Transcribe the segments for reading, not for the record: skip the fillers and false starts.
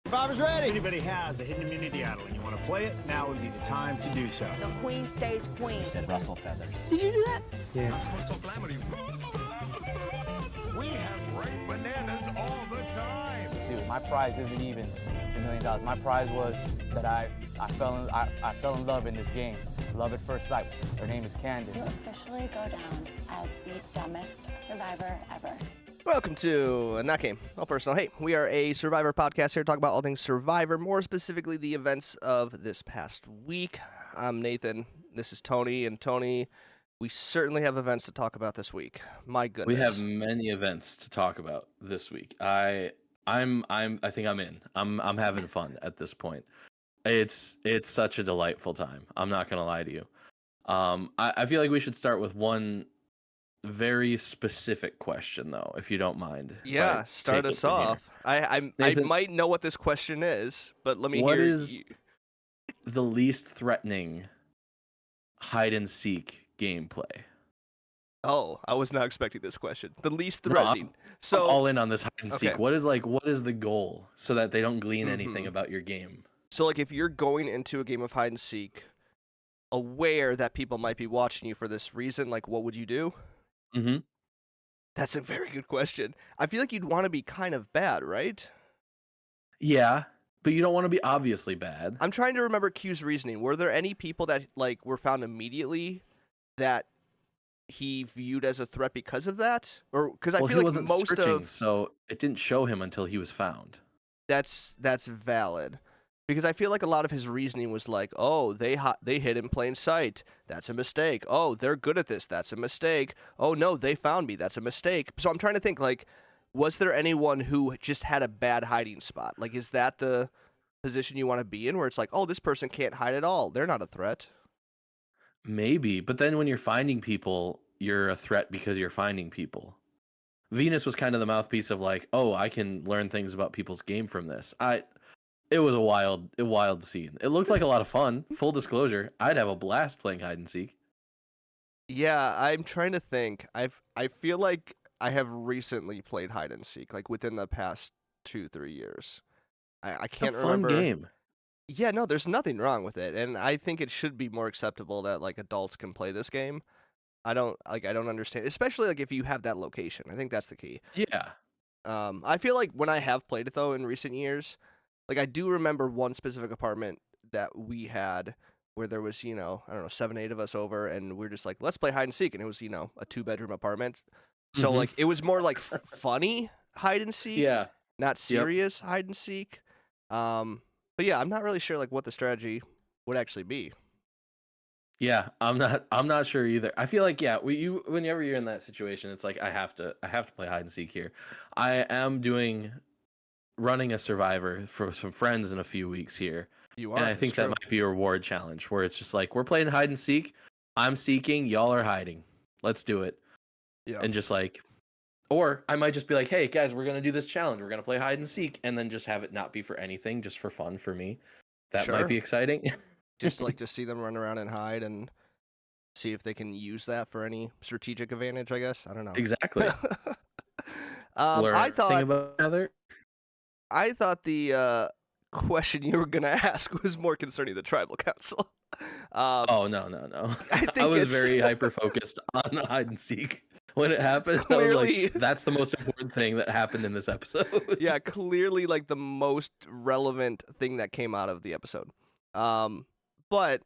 Survivor's ready. If anybody has a hidden immunity idol and you want to play it, now would be the time to do so. The queen stays queen. You said rustle feathers. Did you do that? Yeah. I'm supposed to calamity. We have ripe bananas all the time. Dude, my prize isn't even $1 million. My prize was that I fell in love in this game. Love at first sight. Her name is Candace. You officially go down as the dumbest survivor ever. Welcome to Not Game, All Personal. Hey, we are a Survivor podcast here to talk about all things Survivor, more specifically the events of this past week. I'm Nathan. This is Tony, and Tony, we certainly have events to talk about this week. My goodness. We have many events to talk about this week. I think I'm in. I'm having fun at this point. It's such a delightful time. I'm not gonna lie to you. I feel like we should start with one very specific question, though, if you don't mind. Yeah, start us off. I might know what this question is, but let me hear. What is the least threatening hide and seek gameplay? Oh, I was not expecting this question. The least threatening. I'm all in on this hide and seek. Okay. What is the goal so that they don't glean anything about your game? So, like, if you're going into a game of hide and seek, aware that people might be watching you for this reason, like, what would you do? Mm-hmm. That's a very good question. I feel like you'd want to be kind of bad, right? Yeah, but you don't want to be obviously bad. I'm trying to remember Q's reasoning. Were there any people that, like, were found immediately that he viewed as a threat because of that? Or because I feel he like wasn't most searching, of so it didn't show him until he was found. that's valid. Because I feel like a lot of his reasoning was like, oh, they hid in plain sight. That's a mistake. Oh, they're good at this. That's a mistake. Oh, no, they found me. That's a mistake. So I'm trying to think, like, was there anyone who just had a bad hiding spot? Like, is that the position you want to be in where it's like, oh, this person can't hide at all. They're not a threat. Maybe, but then when you're finding people, you're a threat because you're finding people. Venus was kind of the mouthpiece of like, oh, I can learn things about people's game from this. It was a wild scene. It looked like a lot of fun. Full disclosure, I'd have a blast playing hide and seek. Yeah, I'm trying to think. I feel like I have recently played hide and seek, like within the past 2-3 years. I can't remember. Fun game. Yeah, no, there's nothing wrong with it, and I think it should be more acceptable that like adults can play this game. I don't understand, especially like if you have that location. I think that's the key. Yeah. I feel like when I have played it though in recent years, like I do remember one specific apartment that we had where there was, I don't know, 7-8 of us over, and we're just like, let's play hide and seek, and it was, a 2-bedroom apartment. So like it was more like funny hide and seek, Yeah. not serious hide and seek. But yeah, I'm not really sure like what the strategy would actually be. Yeah, I'm not sure either. I feel like whenever you're in that situation, it's like I have to play hide and seek here. I am running a Survivor for some friends in a few weeks here. You are, and I think that might be a reward challenge where it's just like we're playing hide and seek. I'm seeking, y'all are hiding. Let's do it. Yeah. And just like, or I might just be like, hey guys, we're gonna do this challenge. We're gonna play hide and seek, and then just have it not be for anything, just for fun for me. That Sure. might be exciting. Just like to see them run around and hide and see if they can use that for any strategic advantage, I guess. I don't know. Exactly. I thought the question you were gonna ask was more concerning the tribal council. Oh no! I think I was it's very hyper focused on hide and seek when it happened. I was Clearly. like, that's the most important thing that happened in this episode. yeah, clearly like the most relevant thing that came out of the episode. But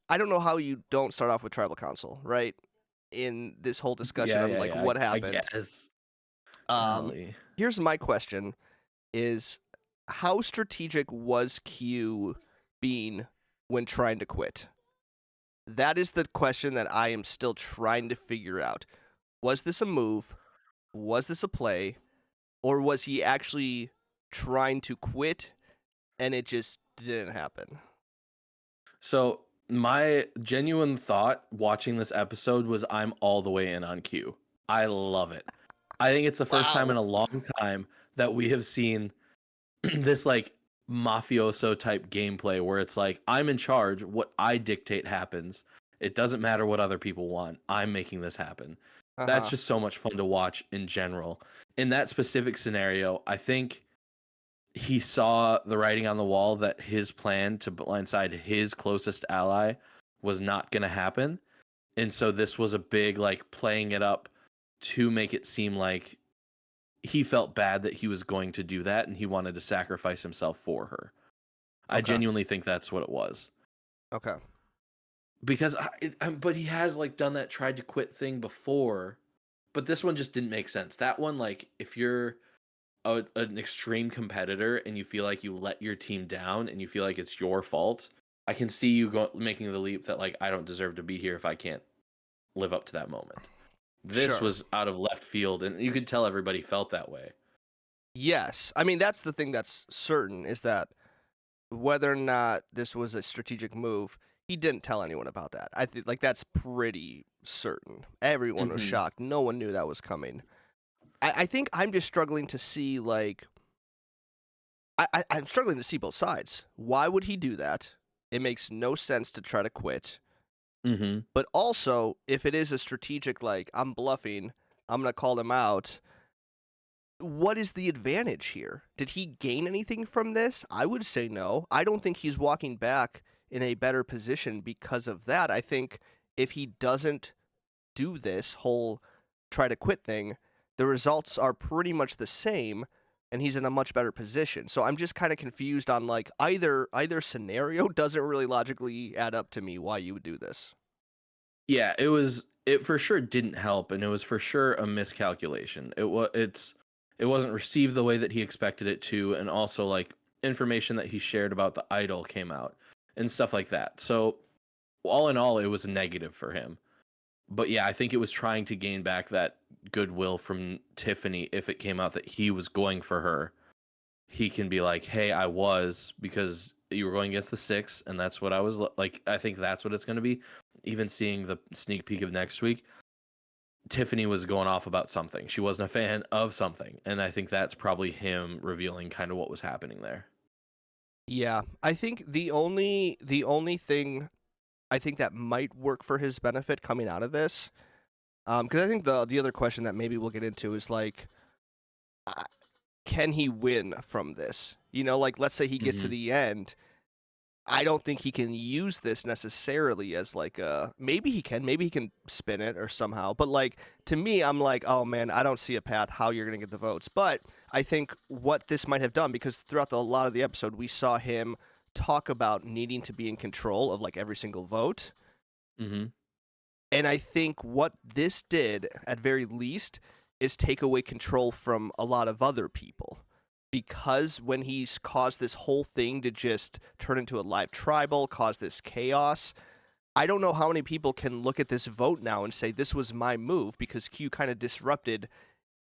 I don't know how you don't start off with tribal council, right? In this whole discussion on like what happened. I guess. Here's my question: is how strategic was Q being when trying to quit? That is the question that I am still trying to figure out. Was this a move? Was this a play? Or was he actually trying to quit and it just didn't happen? So my genuine thought watching this episode was I'm all the way in on Q. I love it. I think it's the first time in a long time that we have seen this like mafioso type gameplay where it's like I'm in charge, what I dictate happens. It doesn't matter what other people want. I'm making this happen. That's just so much fun to watch in general. In that specific scenario, I think he saw the writing on the wall that his plan to blindside his closest ally was not going to happen. And so this was a big, like, playing it up to make it seem like he felt bad that he was going to do that and he wanted to sacrifice himself for her. I Okay. genuinely think that's what it was. Okay. Because but he has like done that tried to quit thing before, but this one just didn't make sense. That one, like, if you're an extreme competitor and you feel like you let your team down and you feel like it's your fault, I can see you making the leap that, like, I don't deserve to be here if I can't live up to that moment. This Sure. was out of left field, and you could tell everybody felt that way. Yes. I mean, that's the thing that's certain, is that whether or not this was a strategic move, he didn't tell anyone about that. I think, like, that's pretty certain. Everyone was Mhm. shocked. No one knew that was coming. I think I'm just struggling to see, like, I'm struggling to see both sides. Why would he do that? It makes no sense to try to quit. Mhm. But also, if it is a strategic, like, I'm bluffing, I'm going to call him out, what is the advantage here? Did he gain anything from this? I would say no. I don't think he's walking back in a better position because of that. I think if he doesn't do this whole try to quit thing, the results are pretty much the same and he's in a much better position. So I'm just kind of confused on, like, either scenario doesn't really logically add up to me why you would do this. Yeah, it for sure didn't help, and it was for sure a miscalculation. It wasn't received the way that he expected it to, and also, like, information that he shared about the idol came out and stuff like that. So all in all, it was negative for him. But yeah, I think it was trying to gain back that goodwill from Tiffany. If it came out that he was going for her, he can be like, "Hey, I was, because you were going against the 6, and that's what I was like." I think that's what it's going to be. Even seeing the sneak peek of next week, Tiffany was going off about something. She wasn't a fan of something, and I think that's probably him revealing kind of what was happening there. Yeah, I think the only thing I think that might work for his benefit coming out of this, because I think the other question that maybe we'll get into is, like, uh, can he win from this? You know, like, let's say he gets to Mhm. the end. I don't think he can use this necessarily as, like, a, maybe he can spin it or somehow, but, like, to me, I'm like, oh man, I don't see a path how you're gonna get the votes. But I think what this might have done, because throughout a lot of the episode, we saw him talk about needing to be in control of, like, every single vote. Mhm. And I think what this did, at very least, is take away control from a lot of other people. Because when he's caused this whole thing to just turn into a live tribal, cause this chaos, I don't know how many people can look at this vote now and say, this was my move, because Q kind of disrupted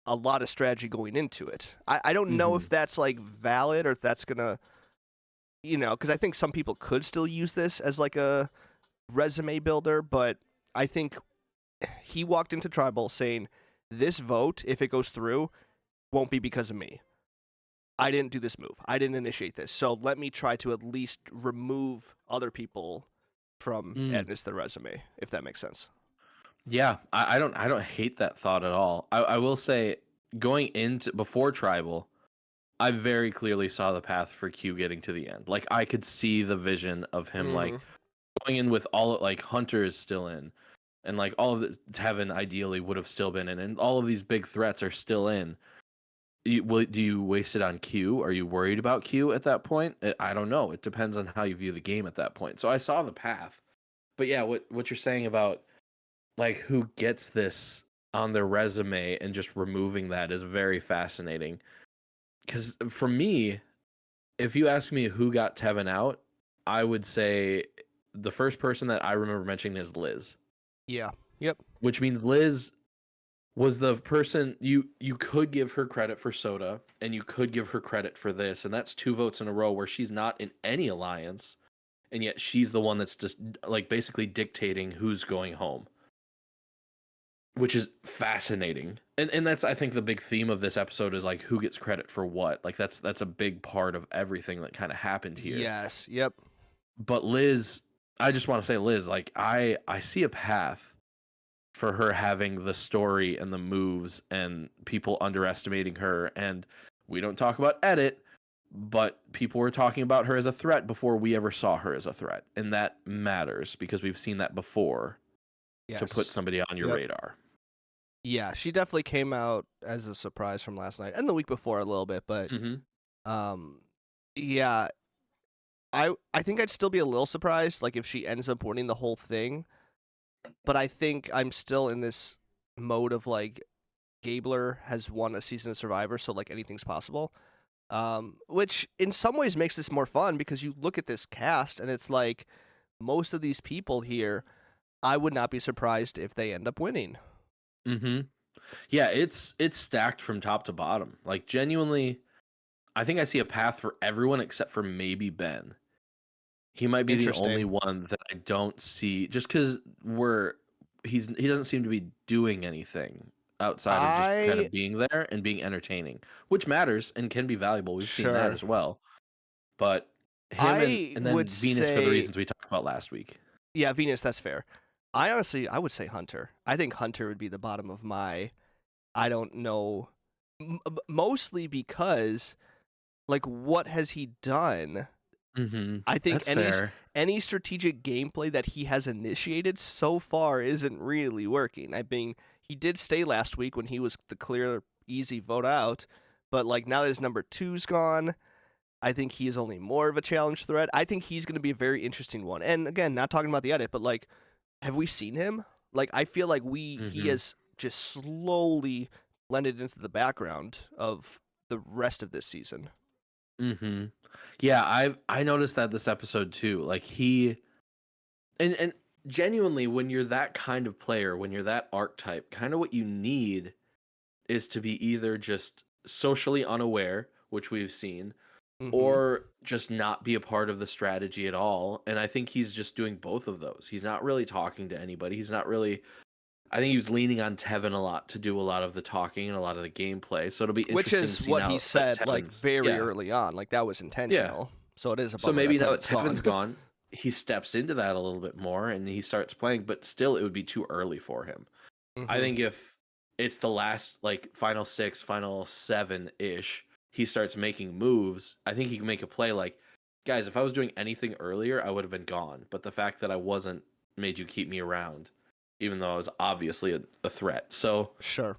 a lot of strategy going into it. I don't know if Mhm. that's, like, valid, or if that's going to, you know, because I think some people could still use this as, like, a resume builder, but I think he walked into tribal saying, this vote, if it goes through, won't be because of me. I didn't do this move. I didn't initiate this. So let me try to at least remove other people from Mm. adding this to the resume, if that makes sense. Yeah, I don't hate that thought at all. I will say, going into before tribal, I very clearly saw the path for Q getting to the end. Like, I could see the vision of him, like, going in with all, like, Hunter is still in, and, like, all of the Tevin ideally would have still been in, and all of these big threats are still in. Do you waste it on Q? Are you worried about Q at that point? I don't know. It depends on how you view the game at that point. So I saw the path, but yeah, what you're saying about, like, who gets this on their resume and just removing that is very fascinating. Because for me, if you ask me who got Tevin out, I would say the first person that I remember mentioning is Liz, Yeah. Yep. which means Liz was the person you could give her credit for Soda, and you could give her credit for this, and that's 2 votes in a row where she's not in any alliance, and yet she's the one that's just, like, basically dictating who's going home, which is fascinating. And that's, I think, the big theme of this episode is, like, who gets credit for what. Like, that's a big part of everything that kind of happened here. Yes. Yep. But Liz, I just want to say, Liz, like, I see a path for her having the story and the moves and people underestimating her. And we don't talk about edit, but people were talking about her as a threat before we ever saw her as a threat, and that matters because we've seen that before to put Yes. somebody on your Yep. radar. Yeah, she definitely came out as a surprise from last night and the week before a little bit, but yeah, I think I'd still be a little surprised like if she ends up winning the whole thing, but I think I'm still in this mode of like Gabler has won a season of Survivor, so like anything's possible. Which in some ways makes this more fun because you look at this cast and it's like most of these people here, I would not be surprised if they end up winning. Yeah, it's stacked from top to bottom. Like genuinely, I think I see a path for everyone except for maybe Ben. He might be the only one that I don't see, just because he doesn't seem to be doing anything outside of just kind of being there and being entertaining, which matters and can be valuable. We've seen that as well. But him and then Venus for the reasons we talked about last week. Yeah, Venus, that's fair. I would say Hunter. I think Hunter would be the bottom of my, I don't know, mostly because, like, what has he done? I think any strategic gameplay that he has initiated so far isn't really working. I mean, he did stay last week when he was the clear, easy vote out, but like now that his number 2's gone, I think he is only more of a challenge threat. I think he's going to be a very interesting one. And again, not talking about the edit, but like, have we seen him? Like, I feel like he has just slowly blended into the background of the rest of this season. Yeah, I noticed that this episode too. Like he, and genuinely, when you're that kind of player, when you're that archetype, kind of what you need is to be either just socially unaware, which we've seen, or just not be a part of the strategy at all. And I think he's just doing both of those. He's not really talking to anybody. He's not really. I think he was leaning on Tevin a lot to do a lot of the talking and a lot of the gameplay. So it'll be interesting. Which is what he said, like very early on. Like that was intentional. Yeah. So it is. So maybe now that Tevin's gone, he steps into that a little bit more and he starts playing. But still, it would be too early for him. I think if it's the last like final 6, final 7-ish, he starts making moves. I think he can make a play like, guys, if I was doing anything earlier, I would have been gone. But the fact that I wasn't made you keep me around, even though I was obviously a threat. So sure.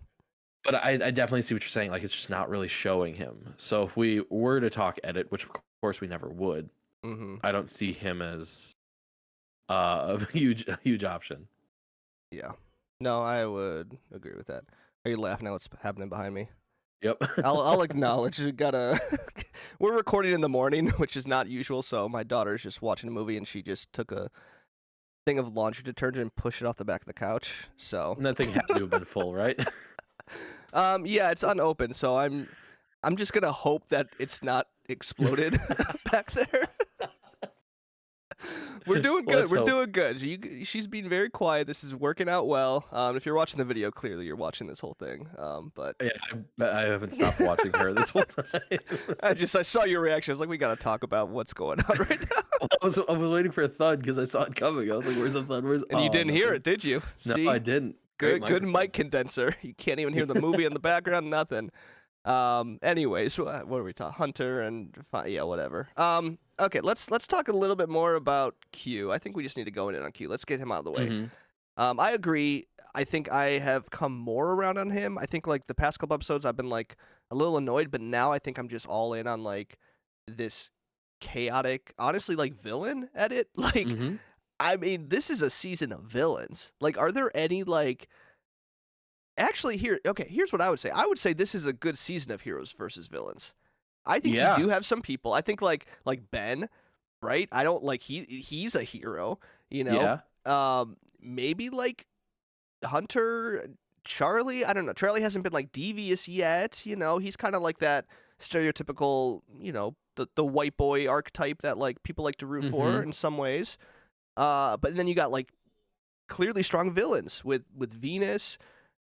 But I definitely see what you're saying. Like, it's just not really showing him. So if we were to talk edit, which of course we never would, I don't see him as a huge option. Yeah. No, I would agree with that. Are you laughing at what's happening behind me? Yep. I'll acknowledge. We're recording in the morning, which is not usual. So my daughter's just watching a movie, and she just took a thing of laundry detergent and pushed it off the back of the couch. So and that thing had to have been full, right? Yeah, it's unopened. So I'm just gonna hope that it's not exploded back there. We're doing good. We're doing good. She's being very quiet. This is working out well. If you're watching the video, clearly you're watching this whole thing. But yeah, I haven't stopped watching her this whole time. I saw your reaction. I was like, we got to talk about what's going on right now. I was waiting for a thud because I saw it coming. I was like, "Where's the thud? Where's?" And you didn't hear it, did you? No, See? I didn't. Good mic condenser. You can't even hear the movie in the background. Nothing. Anyways, what are we talking? Hunter and yeah, whatever. Okay, let's talk a little bit more about Q. I think we just need to go in on Q. Let's get him out of the way. I agree. I think I have come more around on him. I think like the past couple episodes I've been like a little annoyed, but now I think I'm just all in on like this chaotic, honestly like villain edit. Like I mean, this is a season of villains. Like, are there any like actually here's what I would say. I would say this is a good season of heroes versus villains. I think you do have some people. I think like Ben, right? I don't like he's a hero, you know. Yeah. Maybe like Hunter, Charlie. I don't know. Charlie hasn't been like devious yet, you know. He's kind of like that stereotypical, you know, the white boy archetype that like people like to root for in some ways. But then you got like clearly strong villains with Venus.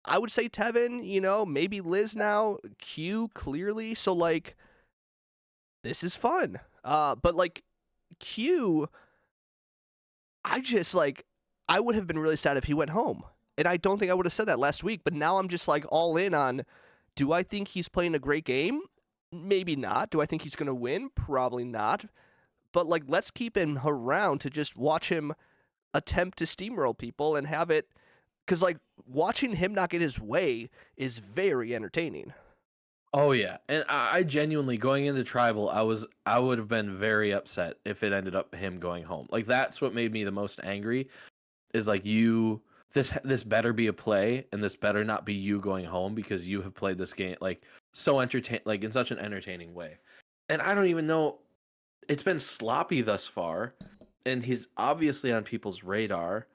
I would say Tevin, you know, maybe Liz now, Q clearly. So like this is fun. But like Q, I would have been really sad if he went home. And I don't think I would have said that last week, but now I'm just like all in on, do I think he's playing a great game? Maybe not. Do I think he's going to win? Probably not. But like, let's keep him around to just watch him attempt to steamroll people and have it. Because like watching him not get his way is very entertaining. Oh yeah, and I genuinely going into tribal, I would have been very upset if it ended up him going home. Like that's what made me the most angry. Is like this better be a play, and this better not be you going home because you have played this game like so entertain like in such an entertaining way. And I don't even know. It's been sloppy thus far, and he's obviously on people's radar.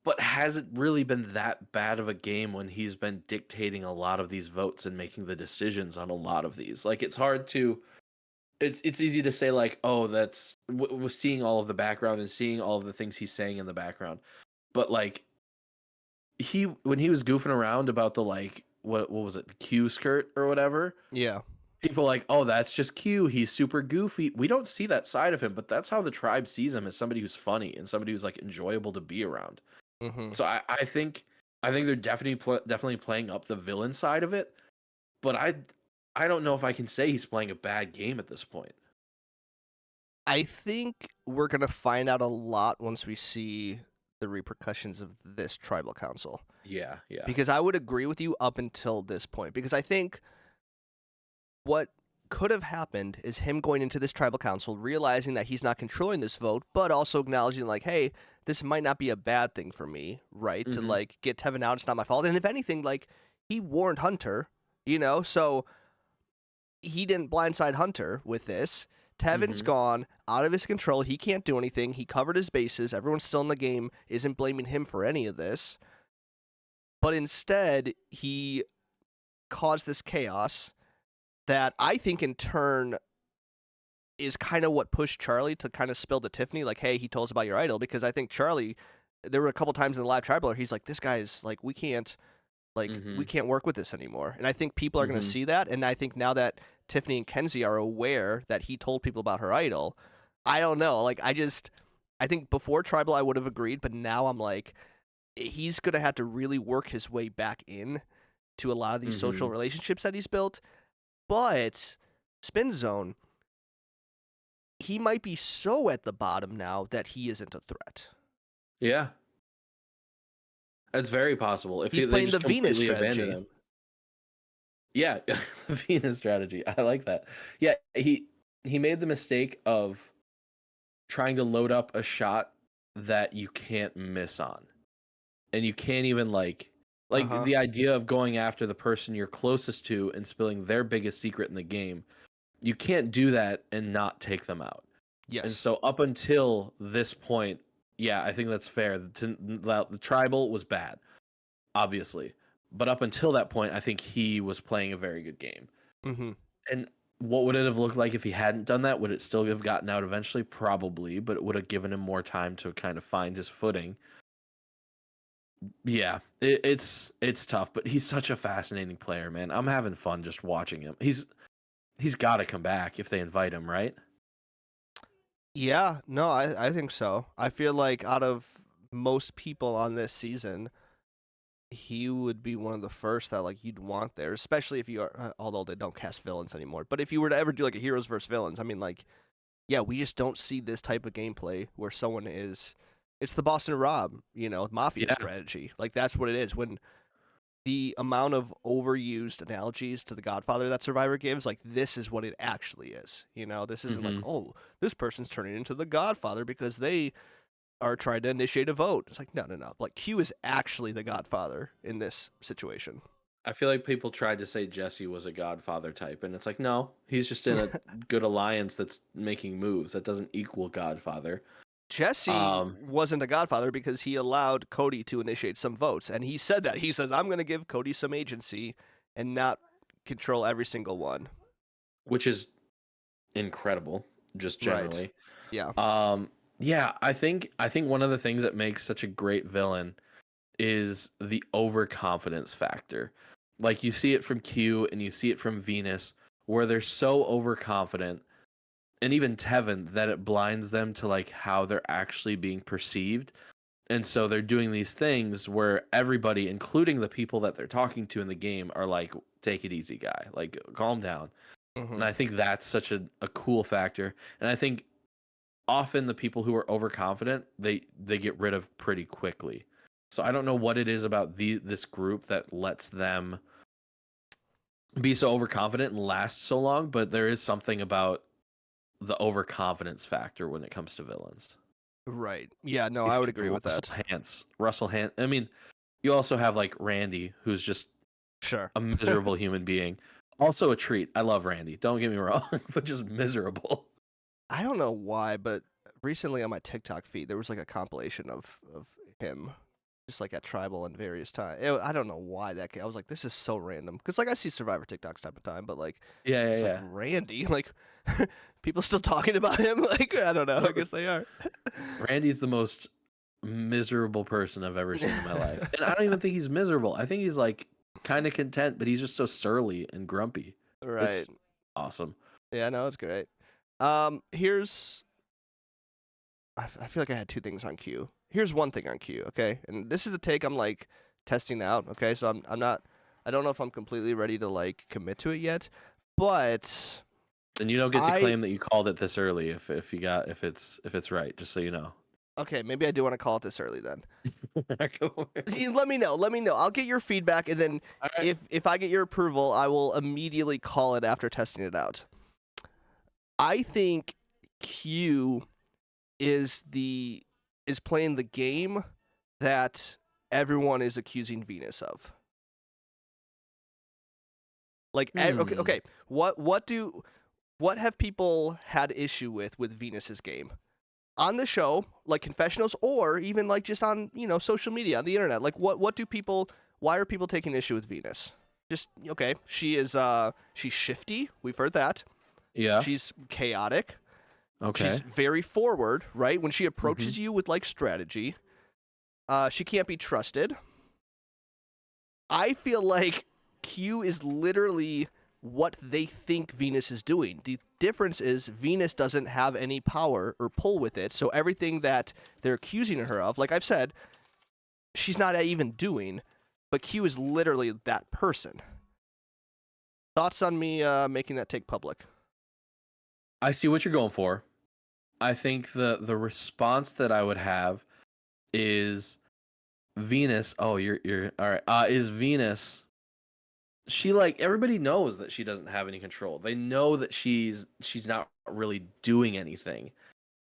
But has it really been that bad of a game when he's been dictating a lot of these votes and making the decisions on a lot of these? Like it's hard to it's easy to say like, "Oh, that's we're seeing all of the background and seeing all of the things he's saying in the background." But like he when he was goofing around about the like what was it, the Q skirt or whatever, Yeah. people are like, "Oh, that's just Q. He's super goofy." We don't see that side of him, but that's how the tribe sees him, as somebody who's funny and somebody who's like enjoyable to be around. Mm-hmm. So I think they're definitely playing up the villain side of it, but I don't know if I can say he's playing a bad game at this point. I think we're going to find out a lot once we see the repercussions of this tribal council. Yeah, yeah. Because I would agree with you up until this point. Because I think what could have happened is him going into this tribal council, realizing that he's not controlling this vote, but also acknowledging like, hey, this might not be a bad thing for me, right? To Mhm. like get Tevin out, it's not my fault. And if anything, like he warned Hunter, you know, so he didn't blindside Hunter with this. Tevin's Mhm. gone out of his control. He can't do anything. He covered his bases. Everyone's still in the game, isn't blaming him for any of this. But instead, he caused this chaos that I think in turn is kind of what pushed Charlie to kind of spill to Tiffany, like, hey, he told us about your idol, because I think Charlie, there were a couple times in the live tribal where he's like, this guy's like, we can't Mhm. work with this anymore. And I think people are going to Mhm. see that. And I think now that Tiffany and Kenzie are aware that he told people about her idol, I don't know. Like, I think before tribal I would have agreed, but now I'm like, he's going to have to really work his way back in to a lot of these social Mhm. relationships that he's built. But Spin Zone, he might be so at the bottom now that he isn't a threat. Yeah. That's very possible. If He's they playing the just Venus completely abandon strategy. him. Yeah, the Venus strategy. I like that. Yeah, he made the mistake of trying to load up a shot that you can't miss on. And you can't even like Uh-huh. the idea of going after the person you're closest to and spilling their biggest secret in the game. You can't do that and not take them out. And Yes. so up until this point, yeah, I think that's fair. The tribal was bad, obviously. But up until that point, I think he was playing a very good game. Mm-hmm. And what would it have looked like if he hadn't done that? Would it still have gotten out eventually? Probably, but it would have given him more time to kind of find his footing. Yeah, it's tough, but he's such a fascinating player, man. I'm having fun just watching him. He's got to come back if they invite him, right? Yeah, no, I think so. I feel like out of most people on this season, he would be one of the first that like you'd want there, especially if you are, although they don't cast villains anymore. But if you were to ever do like a heroes versus villains, I mean, like, yeah, we just don't see this type of gameplay where someone is. It's the Boston Rob, you know, mafia Yeah. strategy. Like that's what it is. When the amount of overused analogies to the Godfather that Survivor gives, like this is what it actually is. You know, this isn't like, Mhm. oh, this person's turning into the Godfather because they are trying to initiate a vote. It's like, no, no, no. Like Q is actually the Godfather in this situation. I feel like people tried to say Jesse was a Godfather type, and it's like, no, he's just in a good alliance that's making moves. That doesn't equal Godfather. Jesse Um, wasn't a Godfather because he allowed Cody to initiate some votes, and he said that. He says, "I'm going to give Cody some agency and not control every single one." which is incredible, just Right. generally. Yeah. Yeah, I think one of the things that makes such a great villain is the overconfidence factor. Like you see it from Q and you see it from Venus, where they're so overconfident, and even Tevin, that it blinds them to like how they're actually being perceived. And so they're doing these things where everybody, including the people that they're talking to in the game, are like, take it easy, guy. Like, calm down. And I think that's such a cool factor. And I think often the people who are overconfident, they get rid of pretty quickly. So I don't know what it is about this group that lets them be so overconfident and last so long, but there is something about the overconfidence factor when it comes to villains. Right. Yeah, no, You I would think agree of with that. Russell Hantz. I mean, you also have like Randy, who's just Sure. a miserable human being. Also a treat. I love Randy. Don't get me wrong, but just miserable. I don't know why, but recently on my TikTok feed there was like a compilation of him just like at tribal and various times. I don't know why I was like, this is so random because like I see Survivor TikToks time to time, but like Yeah, it's like Randy, like people still talking about him. Like I don't know. I guess they are. Randy's the most miserable person I've ever seen in my life, and I don't even think he's miserable. I think he's like kind of content, but he's just so surly and grumpy. Right. It's awesome. Yeah, no, it's great. Here's I feel like I had two things on Q. Here's one thing on Q, okay? And this is a take I'm like testing out, okay? So I'm not I don't know if I'm completely ready to like commit to it yet, but And you don't get to claim that you called it this early if it's right, just so you know. okay, maybe I do want to call it this early then. Go Let me know. Let me know. I'll get your feedback, and then All right. if I get your approval, I will immediately call it after testing it out. I think Q is playing the game that everyone is accusing Venus of. Like okay. What have people had issue with Venus's game? On the show, like confessionals, or even like just on, social media, on the internet. Like why are people taking issue with Venus? Just okay, she's shifty, we've heard that. Yeah. She's chaotic. Okay. She's very forward, right? When she approaches you with like strategy, she can't be trusted. I feel like Q is literally what they think Venus is doing. The difference is Venus doesn't have any power or pull with it, so everything that they're accusing her of, like I've said, she's not even doing, but Q is literally that person. Thoughts on me making that take public? I see what you're going for. I think the response that I would have is Venus. Oh, you're all right. Is Venus? She like everybody knows that she doesn't have any control. They know that she's not really doing anything.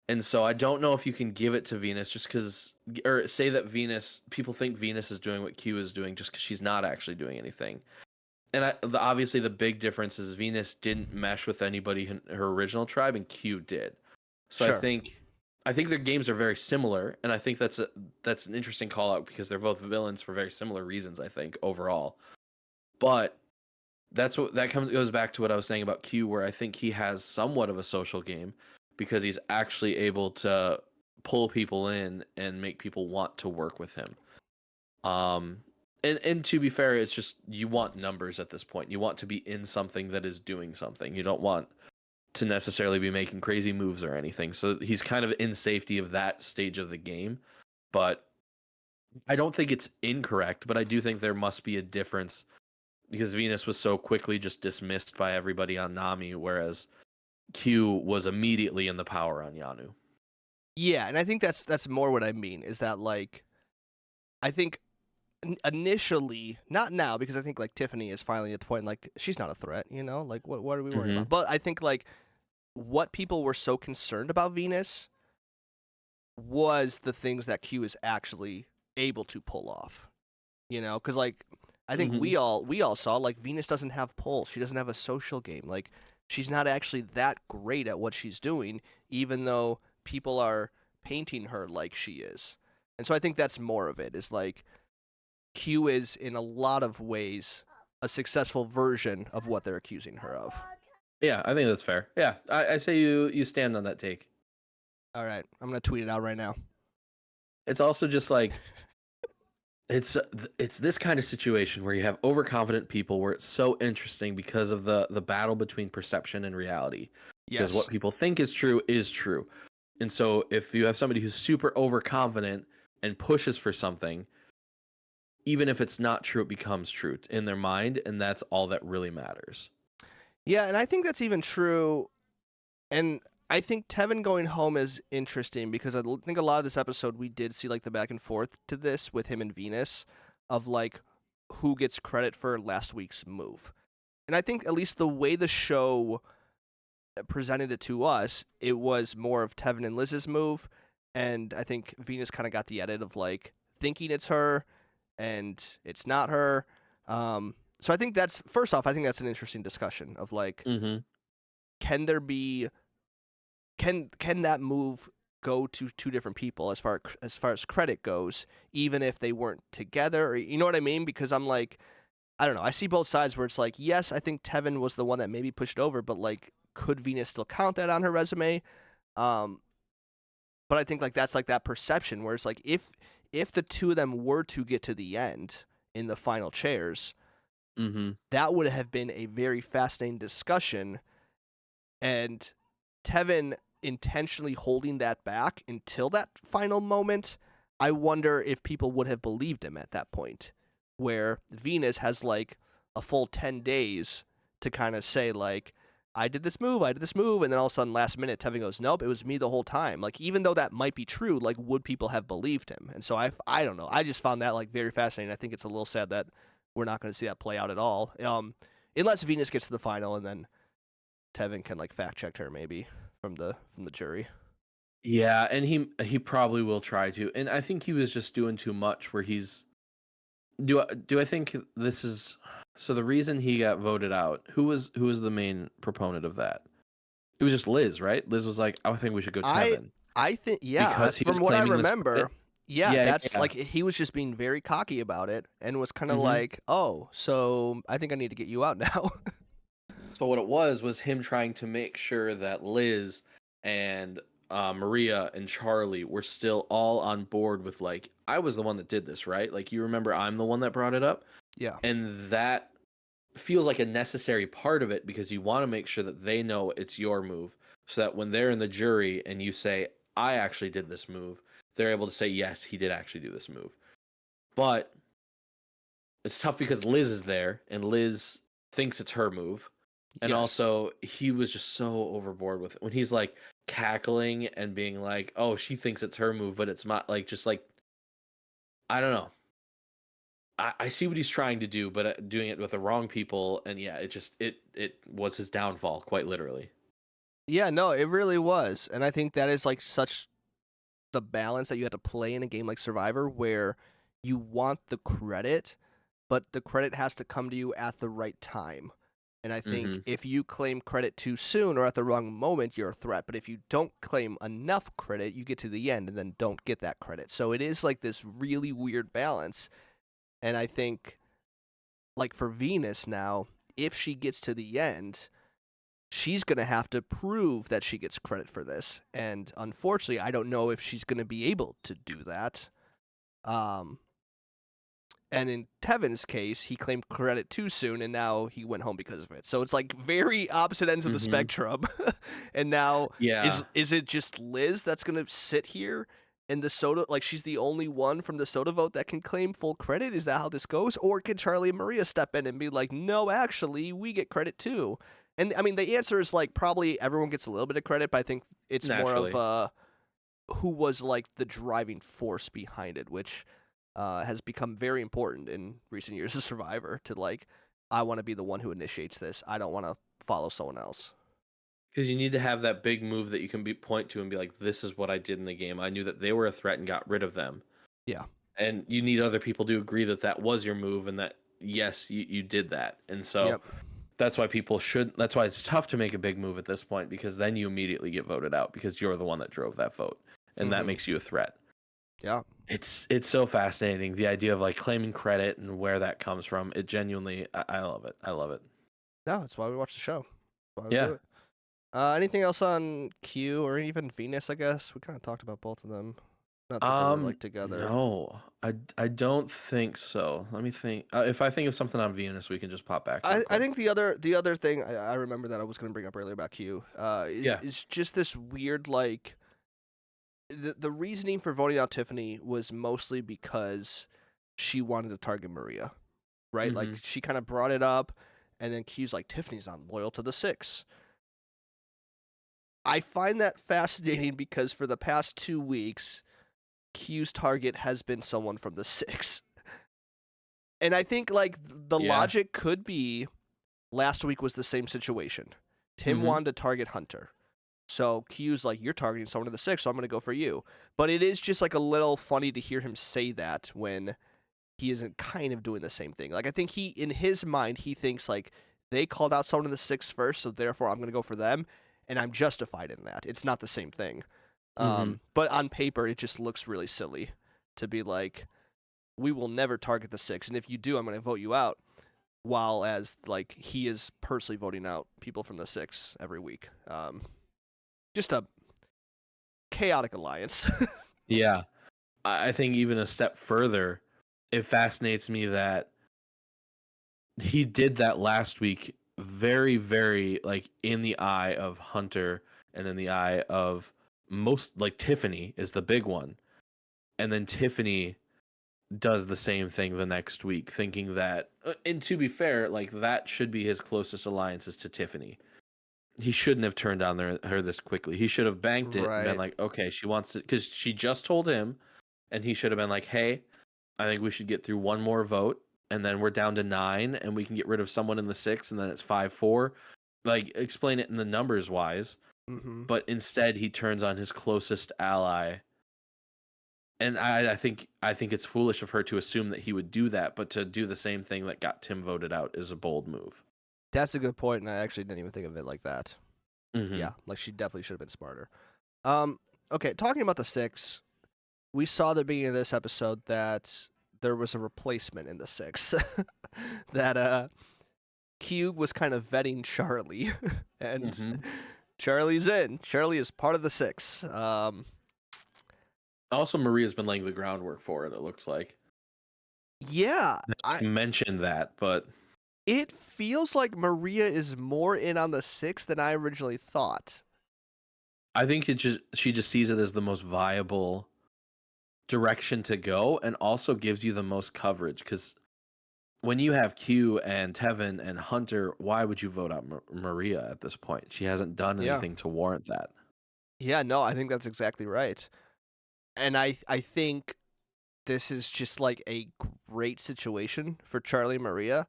And so I don't know if you can give it to Venus just because, or say that people think Venus is doing what Q is doing just because she's not actually doing anything. And obviously the big difference is Venus didn't mesh with anybody in her original tribe, and Q did. So Sure. I think their games are very similar, and I think that's an interesting call out because they're both villains for very similar reasons. I think overall, but goes back to what I was saying about Q, where I think he has somewhat of a social game because he's actually able to pull people in and make people want to work with him. And to be fair, it's just you want numbers at this point. You want to be in something that is doing something. You don't want to necessarily be making crazy moves or anything. So he's kind of in safety of that stage of the game. But I don't think it's incorrect, but I do think there must be a difference because Venus was so quickly just dismissed by everybody on Nami, whereas Q was immediately in the power on Yanu. Yeah, and I think that's more what I mean is that like I think initially, not now, because I think like Tiffany is finally at the point like she's not a threat, like what are we worried about? But I think like what people were so concerned about Venus was the things that Q is actually able to pull off, because like I think we all saw like Venus doesn't have pull, she doesn't have a social game, like she's not actually that great at what she's doing, even though people are painting her like she is. And so I think that's more of it, is like Q is in a lot of ways a successful version of what they're accusing her of. Yeah, I think that's fair. Yeah, I say you stand on that take. All right, I'm gonna tweet it out right now. It's also just like it's this kind of situation where you have overconfident people where it's so interesting because of the battle between perception and reality. Because what people think is true. And so if you have somebody who's super overconfident and pushes for something, even if it's not true, it becomes true in their mind, and that's all that really matters. Yeah, and I think that's even true. And I think Tevin going home is interesting because I think a lot of this episode we did see like the back and forth to this with him and Venus of like who gets credit for last week's move. And I think at least the way the show presented it to us, it was more of Tevin and Liz's move. And I think Venus kind of got the edit of like thinking it's her and it's not her. So I think that's, first off, I think that's an interesting discussion of like, Mm-hmm. can there be, can that move go to two different people as far as credit goes, even if they weren't together, or you know what I mean? Because I'm like, I don't know. I see both sides where it's like, yes, I think Tevin was the one that maybe pushed it over, but like, could Venus still count that on her resume? But I think like that's like that perception where it's like if the two of them were to get to the end in the final chairs, Mm-hmm. that would have been a very fascinating discussion. And Tevin intentionally holding that back until that final moment, I wonder if people would have believed him at that point, where Venus has like a full 10 days to kind of say like, I did this move, and then all of a sudden last minute Tevin goes, nope, it was me the whole time. Like, even though that might be true, like, would people have believed him? And so I don't know. I just found that like very fascinating. I think it's a little sad that we're not going to see that play out at all. Unless Venus gets to the final and then Tevin can like fact check her maybe from the jury. Yeah, and he probably will try to. And I think he was just doing too much where he's do I think this is so the reason he got voted out, who was the main proponent of that? It was just Liz, right? Liz was like, I think we should go Tevin. I think, yeah, Because he was from what I claiming this remember, credit. yeah, that's Yeah. like he was just being very cocky about it and was kind of Mhm. like, oh, so I think I need to get you out now. So what it was him trying to make sure that Liz and Maria and Charlie were still all on board with like, I was the one that did this, right? Like, you remember I'm the one that brought it up? Yeah. And that feels like a necessary part of it because you want to make sure that they know it's your move so that when they're in the jury and you say, I actually did this move, they're able to say, yes, he did actually do this move. But it's tough because Liz is there and Liz thinks it's her move. And Yes. also, he was just so overboard with it when he's like cackling and being like, "Oh, she thinks it's her move, but it's not." Like, just like, I don't know. I see what he's trying to do, but doing it with the wrong people, and yeah, it was his downfall, quite literally. Yeah, no, it really was. And I think that is like such the balance that you have to play in a game like Survivor where you want the credit, but the credit has to come to you at the right time. And I think Mhm. if you claim credit too soon or at the wrong moment, you're a threat. But if you don't claim enough credit, you get to the end and then don't get that credit. So it is like this really weird balance. And I think, like for Venus now, if she gets to the end, she's going to have to prove that she gets credit for this. And unfortunately, I don't know if she's going to be able to do that. And in Tevin's case, he claimed credit too soon, and now he went home because of it. So it's like very opposite ends of the Mhm. spectrum. And now, Yeah. is it just Liz that's gonna sit here in the soda? Like she's the only one from the soda vote that can claim full credit? Is that how this goes? Or can Charlie and Maria step in and be like, no, actually, we get credit too? And I mean, the answer is like probably everyone gets a little bit of credit, but I think it's Naturally. more of who was like the driving force behind it, which has become very important in recent years of Survivor to like, I want to be the one who initiates this. I don't want to follow someone else. Because you need to have that big move that you can point to and be like, this is what I did in the game. I knew that they were a threat and got rid of them. Yeah. And you need other people to agree that that was your move and that, yes, you did that. And so Yep. that's why that's why it's tough to make a big move at this point because then you immediately get voted out because you're the one that drove that vote. And that Mhm. makes you a threat. Yeah. It's so fascinating, the idea of like claiming credit and where that comes from. It genuinely, I love it. I love it. No, that's why we watch the show. That's why we Yeah. do it. Anything else on Q or even Venus? I guess we kind of talked about both of them. Not that they were like together. No, I don't think so. Let me think. If I think of something on Venus, we can just pop back. I think the other thing I remember that I was going to bring up earlier about Q Yeah. is just this weird like the reasoning for voting out Tiffany was mostly because she wanted to target Maria, right? Like Mhm. she kind of brought it up, and then Q's like, Tiffany's not loyal to the 6. I find that fascinating because for the past 2 weeks, Q's target has been someone from the 6. And I think like the Yeah. logic could be last week was the same situation. Tim Mhm. wanted to target Hunter. So Q's like, you're targeting someone in the 6, so I'm going to go for you. But it is just like a little funny to hear him say that when he isn't kind of doing the same thing. Like I think he, in his mind, he thinks like they called out someone in the 6 first, so therefore I'm going to go for them, and I'm justified in that. It's not the same thing. Mhm. But on paper, it just looks really silly to be like, we will never target the 6, and if you do, I'm going to vote you out. While as like he is personally voting out people from the 6 every week. Just a chaotic alliance. Yeah. I think even a step further, it fascinates me that he did that last week very, very like in the eye of Hunter and in the eye of most like Tiffany is the big one. And then Tiffany does the same thing the next week, thinking that and to be fair, like that should be his closest alliances to Tiffany. He shouldn't have turned down her this quickly. He should have banked it and been Right. like, okay, she wants to, because she just told him, and he should have been like, hey, I think we should get through one more vote, and then we're down to 9, and we can get rid of someone in the 6, and then it's 5-4. Like, explain it in the numbers wise. Mm-hmm. But instead, he turns on his closest ally, and I think it's foolish of her to assume that he would do that, but to do the same thing that got Tim voted out is a bold move. That's a good point, and I actually didn't even think of it like that. Mm-hmm. Yeah, like she definitely should have been smarter. Um, okay, talking about the 6, we saw at the beginning of this episode that there was a replacement in the 6. That Cube was kind of vetting Charlie, and Mm-hmm. Charlie's in. Charlie is part of the 6. Also, Maria's been laying the groundwork for it. It looks like Yeah, you mentioned that, but it feels like Maria is more in on the 6 than I originally thought. I think she just sees it as the most viable direction to go, and also gives you the most coverage. Because when you have Q and Tevin and Hunter, why would you vote out Maria at this point? She hasn't done Yeah. anything to warrant that. Yeah, no, I think that's exactly right. And I think this is just like a great situation for Charlie and Maria.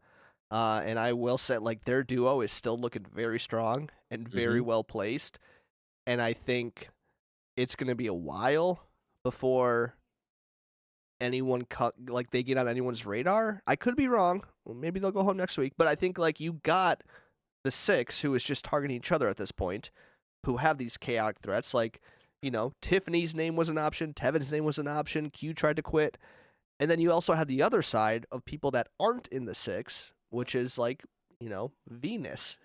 And I will say, like, their duo is still looking very strong and very Mm-hmm. well placed. And I think it's going to be a while before anyone like they get on anyone's radar. I could be wrong. Well, maybe they'll go home next week. But I think like you got the 6 who is just targeting each other at this point, who have these chaotic threats. Like, Tiffany's name was an option, Tevin's name was an option. Q tried to quit. And then you also have the other side of people that aren't in the 6, which is like, Venus.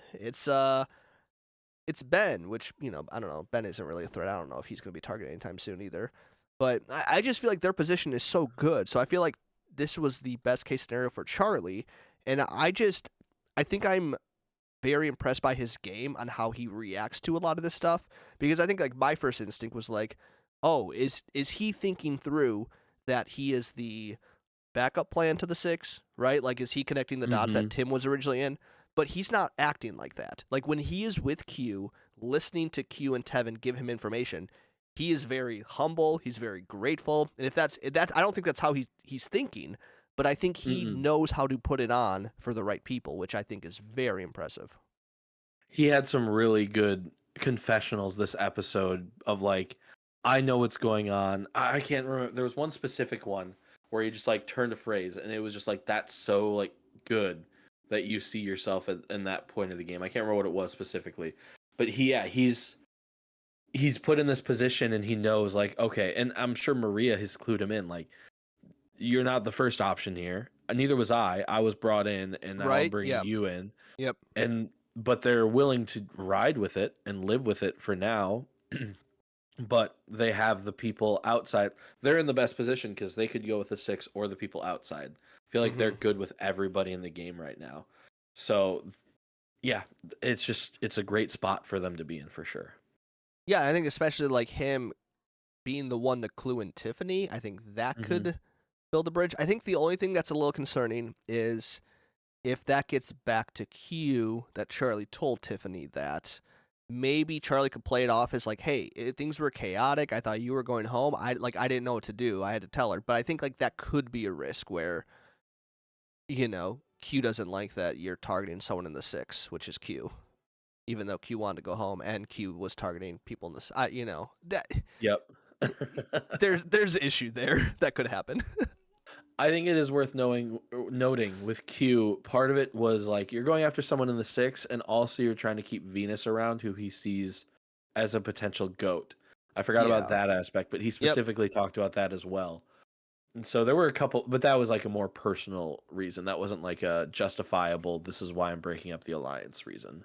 It's Ben, which, I don't know. Ben isn't really a threat. I don't know if he's going to be targeted anytime soon either. But I just feel like their position is so good. So I feel like this was the best case scenario for Charlie. And I think I'm very impressed by his game on how he reacts to a lot of this stuff. Because I think like my first instinct was like, oh, is he thinking through that he is the backup plan to the 6, right? Like, is he connecting the dots Mm-hmm. that Tim was originally in? But he's not acting like that. Like, when he is with Q, listening to Q and Tevin give him information, he is very humble. He's very grateful. And if that's, I don't think that's how he's thinking, but I think he Mm-mm. knows how to put it on for the right people, which I think is very impressive. He had some really good confessionals this episode of like, I know what's going on. I can't remember. There was one specific one where he just like turned a phrase, and it was just like that's so like good that you see yourself in that point of the game. I can't remember what it was specifically, but he's put in this position, and he knows like, okay, and I'm sure Maria has clued him in like, you're not the first option here. Neither was I. I was brought in, and now I'm Right? bringing Yeah. you in. Yep. And but they're willing to ride with it and live with it for now. But they have the people outside. They're in the best position because they could go with the 6 or the people outside. I feel like they're Mhm. good with everybody in the game right now. So yeah, it's a great spot for them to be in for sure. Yeah, I think especially like him being the one to clue in Tiffany, I think that Mhm. could build a bridge. I think the only thing that's a little concerning is if that gets back to Q that Charlie told Tiffany that, maybe Charlie could play it off as like, hey, things were chaotic. I thought you were going home. I didn't know what to do. I had to tell her. But I think like that could be a risk where, Q doesn't like that you're targeting someone in the 6, which is Q, even though Q wanted to go home and Q was targeting people in the that Yep. there's an issue there that could happen. I think it is worth noting with Q, part of it was like you're going after someone in the 6, and also you're trying to keep Venus around, who he sees as a potential goat. I forgot about Yeah. that aspect, but he Yep. specifically talked about that as well. And so there were a couple, but that was like a more personal reason. That wasn't like a justifiable, this is why I'm breaking up the alliance reason.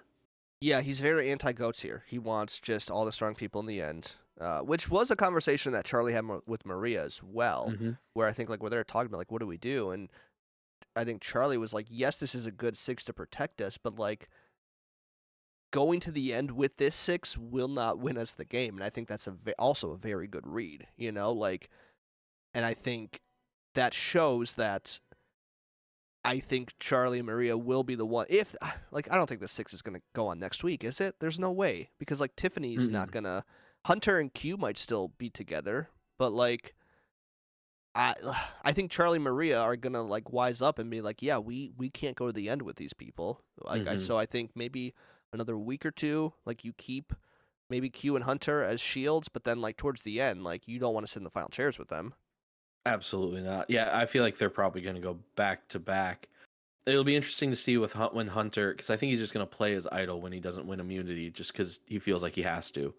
Yeah, he's very anti-goats here. He wants just all the strong people in the end, which was a conversation that Charlie had with Maria as well, Mm-hmm. where I think like where they're talking about like what do we do, and I think Charlie was like, yes, this is a good 6 to protect us, but like going to the end with this 6 will not win us the game, and I think that's also a very good read, like, and I think that shows that. I think Charlie and Maria will be the one. If like, I don't think the 6 is gonna go on next week, is it? There's no way because like Tiffany's not gonna. Hunter and Q might still be together, but like, I think Charlie and Maria are gonna like wise up and be like, yeah, we can't go to the end with these people. Like, so I think maybe another week or two, like you keep maybe Q and Hunter as shields, but then like towards the end, like you don't want to sit in the final chairs with them. Absolutely not. Yeah, I feel like they're probably going to go back to back. It'll be interesting to see when Hunter, because I think he's just going to play as idol when he doesn't win immunity, just because he feels like he has to.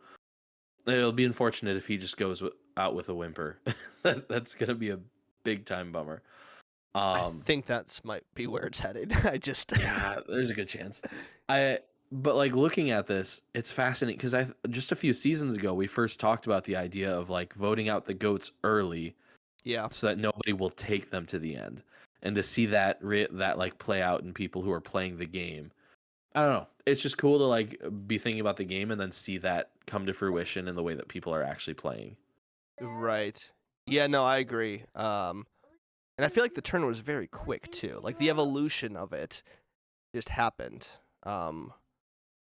It'll be unfortunate if he just goes out with a whimper. That's going to be a big time bummer. I think that's might be where it's headed. Yeah, there's a good chance. But like looking at this, it's fascinating because just a few seasons ago we first talked about the idea of like voting out the goats early. Yeah. So that nobody will take them to the end, and to see that like play out in people who are playing the game, I don't know. It's just cool to like be thinking about the game and then see that come to fruition in the way that people are actually playing. Right. Yeah. No, I agree. And I feel like the turn was very quick too. Like the evolution of it just happened. And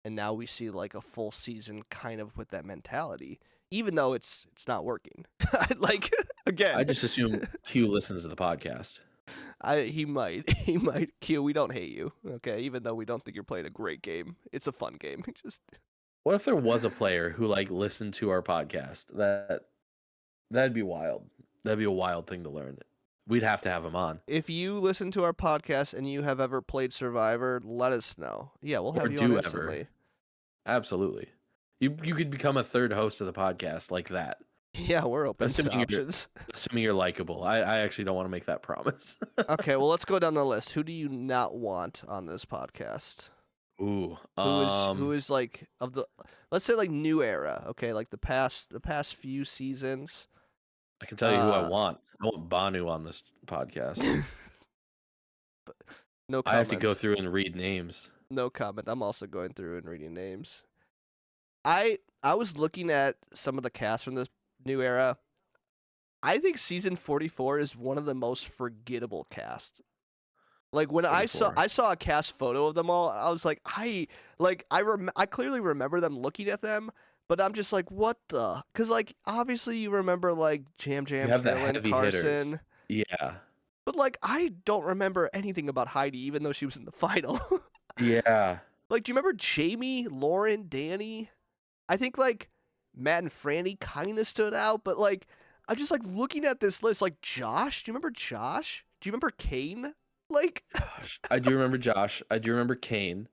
now we see like a full season kind of with that mentality, even though it's not working. Like again, I just assume Q listens to the podcast. he might Q. We don't hate you, okay? Even though we don't think you're playing a great game, it's a fun game. Just What if there was a player who like listened to our podcast? That'd be wild. That'd be a wild thing to learn. We'd have to have him on. if you listen to our podcast and you have ever played Survivor, let us know. Yeah, we'll have Or you do on ever. instantly. Absolutely. You could become a third host of the podcast like that. Yeah, we're open to Assuming options. Assuming you're likable. I actually don't want to make that promise. Okay, well, let's go down the list. Who do you not want on this podcast? Ooh. Who is like of the, let's say like new era, okay? Like the past few seasons. I can tell you who I want. I want Banu on this podcast. No comment. I have to go through and read names. No comment. I'm also going through and reading names. I was looking at some of the cast from this new era. I think season 44 is one of the most forgettable casts. Like when I saw a cast photo of them all, I was like, I clearly remember them looking at them, but I'm just like, what the? Because like obviously you remember like Jam, You have the Carolyn, heavy Carson. hitters. Yeah. But like I don't remember anything about Heidi, even though she was in the final. Yeah. Like, do you remember Jamie, Lauren, Danny? I think like Matt and Franny kind of stood out, but like I'm just like looking at this list, like Josh. Do you remember Josh? Do you remember Kane? Like, I do remember Josh. I do remember Kane.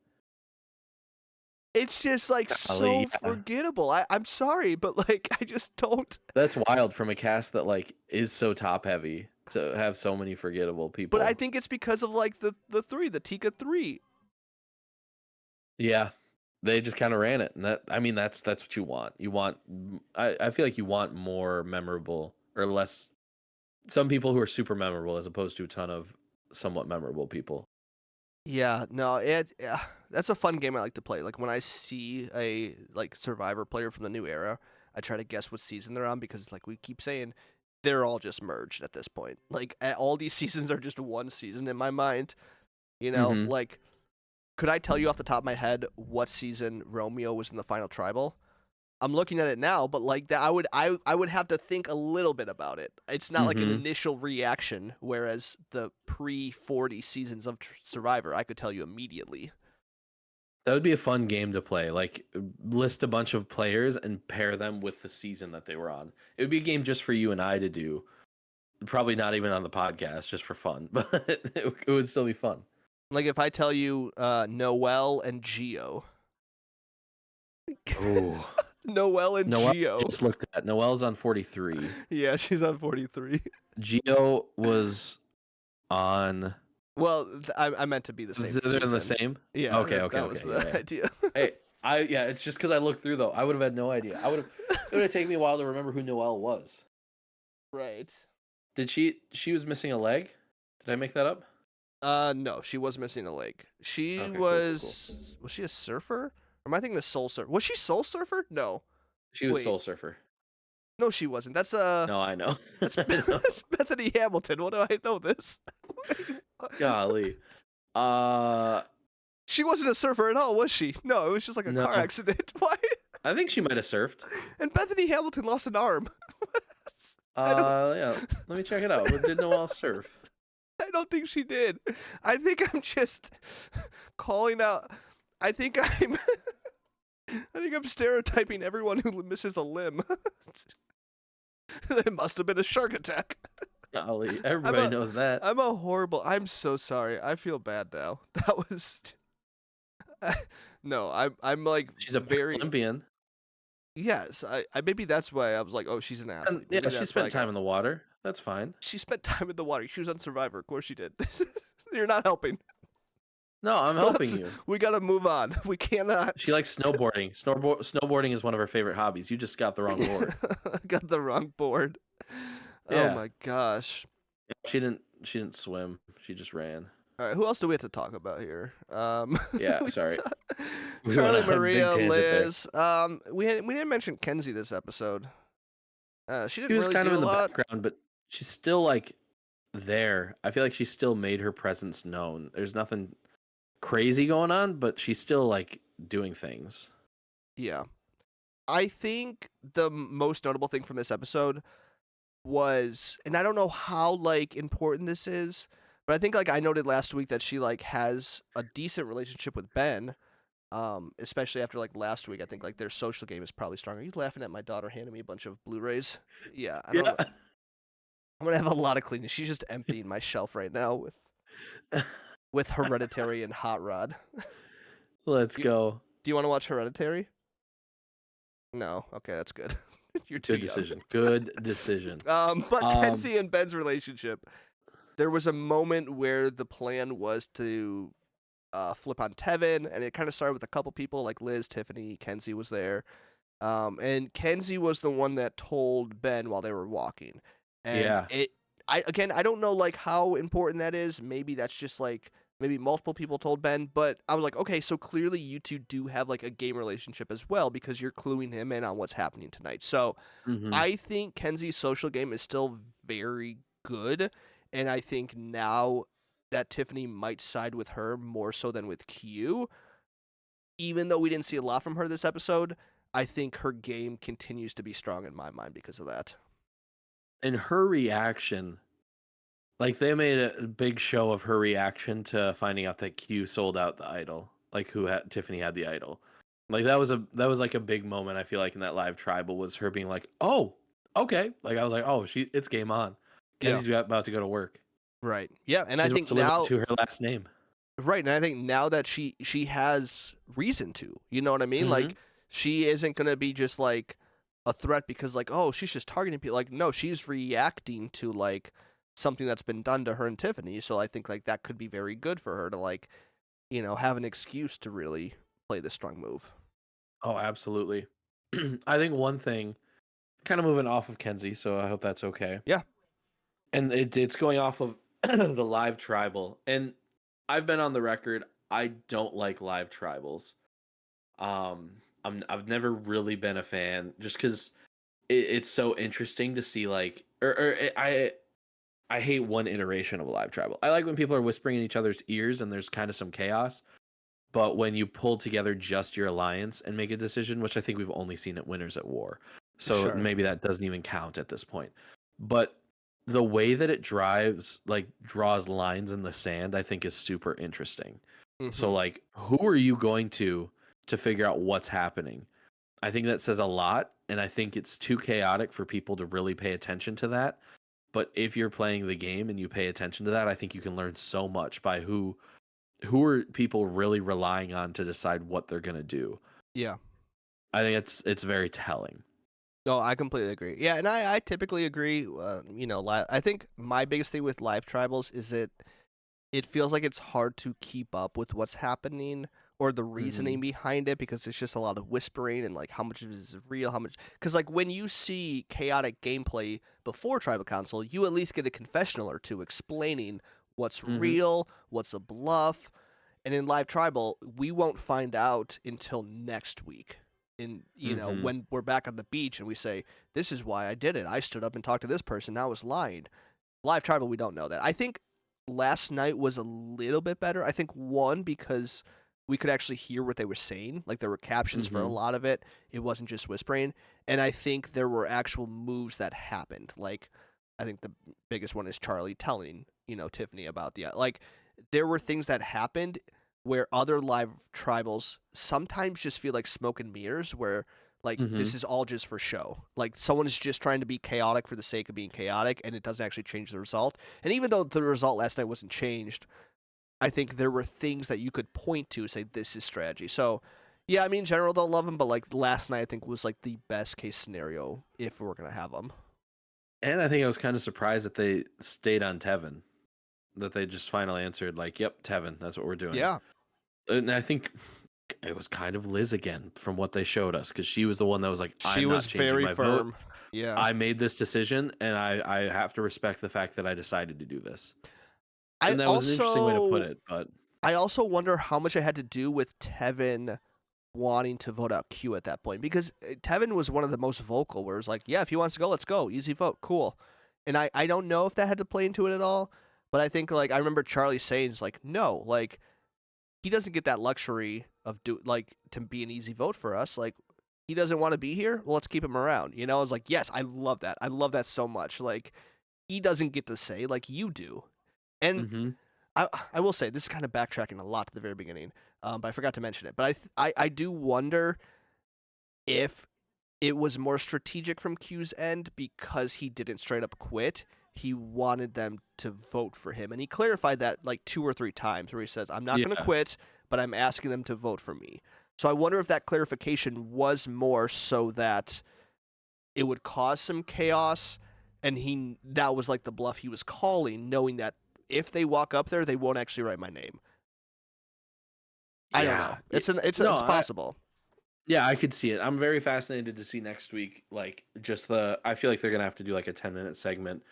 it's just like so forgettable. I'm sorry, but like I just don't. That's wild from a cast that like is so top heavy to have so many forgettable people. But I think it's because of like the Tika 3. Yeah. They just kind of ran it, and that's what you want. You want, I feel like you want more memorable or less. Some people who are super memorable, as opposed to a ton of somewhat memorable people. Yeah, no, that's a fun game I like to play. Like when I see a like Survivor player from the new era, I try to guess what season they're on because like we keep saying they're all just merged at this point. Like all these seasons are just one season in my mind. You know, Mhm. like could I tell you off the top of my head what season Romeo was in the final tribal? I'm looking at it now, but like that, I would have to think a little bit about it. It's not like an Mhm. initial reaction, whereas the pre-40 seasons of Survivor, I could tell you immediately. That would be a fun game to play. Like list a bunch of players and pair them with the season that they were on. It would be a game just for you and I to do. Probably not even on the podcast, just for fun, but it would still be fun. Like if I tell you Noelle and Geo. Oh, Noelle and Noelle Geo. just looked at. Noelle's on 43. Yeah, she's on 43. Geo was on. Well, I meant to be the same. They're in the season. same. Yeah. Okay. That was the Yeah. idea. Hey, it's just because I looked through though. I would have had no idea. It would have taken me a while to remember who Noelle was. Right. Did she was missing a leg? Did I make that up? No, she was missing a leg. She Okay, cool. was she a surfer? Or am I thinking of Soul Surfer? Was she Soul Surfer? No. She was Wait. Soul Surfer. No, she wasn't. That's No, I know. that's, I know. that's Bethany Hamilton. What do I know this? Golly. She wasn't a surfer at all, was she? No, it was just like a No. car accident. Why? I think she might have surfed. And Bethany Hamilton lost an arm. Yeah. Let me check it out. Did Noelle surf? I don't think she did. I think I'm just calling out. I think I'm stereotyping everyone who misses a limb. It must have been a shark attack. Golly, everybody knows that. I'm so sorry. I feel bad now. That was no. I'm like She's a very Olympian. Yes. I maybe that's why I was like, oh, she's an athlete. Yeah, Maybe she that's why I spent time got- in the water. That's fine. She spent time in the water. She was on Survivor. Of course she did. You're not helping. No, I'm helping you. We gotta move on. We cannot. She likes snowboarding. Snowboarding is one of her favorite hobbies. You just got the wrong board. Got the wrong board. Yeah. Oh my gosh. She didn't swim. She just ran. All right, who else do we have to talk about here? Yeah, we sorry. saw- We Charlie, went on a big Maria, tangent there. Liz. We didn't mention Kenzie this episode. She didn't She was really kind do of in a the lot. background, but she's still like there. I feel like she still made her presence known. There's nothing crazy going on, but she's still like doing things. Yeah. I think the most notable thing from this episode was, and I don't know how like important this is, but I think like I noted last week that she like has a decent relationship with Ben. Especially after like last week, I think like their social game is probably stronger. Are you laughing at my daughter handing me a bunch of Blu-rays? Yeah, I don't know. I'm gonna have a lot of cleaning. She's just emptying my shelf right now with Hereditary and Hot Rod. Let's go. Do you want to watch Hereditary? No. Okay, that's good. You're too Good young. decision. Good decision. But Kenzie and Ben's relationship, there was a moment where the plan was to flip on Tevin, and it kind of started with a couple people like Liz, Tiffany, Kenzie was there. And Kenzie was the one that told Ben while they were walking. And Yeah. I don't know like how important that is. Maybe that's just like maybe multiple people told Ben, but I was like, okay, so clearly you two do have like a game relationship as well because you're cluing him in on what's happening tonight. So Mhm. I think Kenzie's social game is still very good, and I think now that Tiffany might side with her more so than with Q. Even though we didn't see a lot from her this episode, I think her game continues to be strong in my mind because of that. And her reaction, like they made a big show of her reaction to finding out that Q sold out the idol, like Tiffany had the idol. Like that was like a big moment. I feel like in that live tribal was her being like, "Oh, okay." Like I was like, "Oh, it's game on." Kenzie's about to go to work. Right. Yeah, and She's I think to live up now to her last name. right, and I think now that she has reason to, you know what I mean? Mhm. Like she isn't going to be just like a threat because like, oh, she's just targeting people. Like no, she's reacting to like something that's been done to her and Tiffany. So I think like that could be very good for her to like, have an excuse to really play this strong move. Oh, absolutely. I think one thing, kind of moving off of Kenzie, so I hope that's okay. Yeah. And it's going off of the live tribal, and I've been on the record. I don't like live tribals. I've never really been a fan, just because it's so interesting to see like, I hate one iteration of a live tribal. I like when people are whispering in each other's ears and there's kind of some chaos. But when you pull together just your alliance and make a decision, which I think we've only seen at Winners at War, so Sure. maybe that doesn't even count at this point. But the way that it draws lines in the sand, I think is super interesting. So Mhm. like, who are you going to figure out what's happening? I think that says a lot, and I think it's too chaotic for people to really pay attention to that. But if you're playing the game and you pay attention to that, I think you can learn so much by who are people really relying on to decide what they're going to do. Yeah. I think it's very telling. No, I completely agree. Yeah, and I typically agree. I think my biggest thing with live tribals is it feels like it's hard to keep up with what's happening or the reasoning behind it because it's just a lot of whispering and like how much of it is real, how much because like when you see chaotic gameplay before tribal council, you at least get a confessional or two explaining what's real, what's a bluff, and in live tribal, we won't find out until next week. When we're back on the beach and we say, "This is why I did it. I stood up and talked to this person. Now I was lying." Live tribal, we don't know that. I think last night was a little bit better. I think one because we could actually hear what they were saying. Like there were captions for a lot of it. It wasn't just whispering. And I think there were actual moves that happened. Like I think the biggest one is Charlie telling, Tiffany about like there were things that happened where other live tribals sometimes just feel like smoke and mirrors where like this is all just for show. Like someone is just trying to be chaotic for the sake of being chaotic and it doesn't actually change the result. And even though the result last night wasn't changed, I think there were things that you could point to say this is strategy. So yeah, I mean in general don't love them, but like last night I think was like the best case scenario if we're gonna have them. And I think I was kind of surprised that they stayed on Tevin, that they just finally answered like, "Yep, Tevin, that's what we're doing." Yeah. And I think it was kind of Liz again from what they showed us because she was the one that was like, She "I'm was not changing very my firm. vote. Yeah. I made this decision, and I have to respect the fact that I decided to do this." I And that was an interesting way to put it, but I also wonder how much it had to do with Tevin wanting to vote out Q at that point because Tevin was one of the most vocal where it was like, yeah, if he wants to go, let's go. Easy vote. Cool. And I don't know if that had to play into it at all, but I think like I remember Charlie saying it's like, no, like he doesn't get that luxury of to be an easy vote for us. Like he doesn't want to be here. Well, let's keep him around. I was like, yes, I love that. I love that so much. Like he doesn't get to say like you do. And I will say this is kind of backtracking a lot to the very beginning, but I forgot to mention it. But I do wonder if it was more strategic from Q's end because he didn't straight up quit. He wanted them to vote for him, and he clarified that like 2 or 3 times, where he says, "I'm not going to quit, but I'm asking them to vote for me." So I wonder if that clarification was more so that it would cause some chaos, and that was like the bluff he was calling, knowing that if they walk up there, they won't actually write my name. I don't know. It's possible. Yeah, I could see it. I'm very fascinated to see next week. Like, I feel like they're gonna have to do like a 10-minute segment,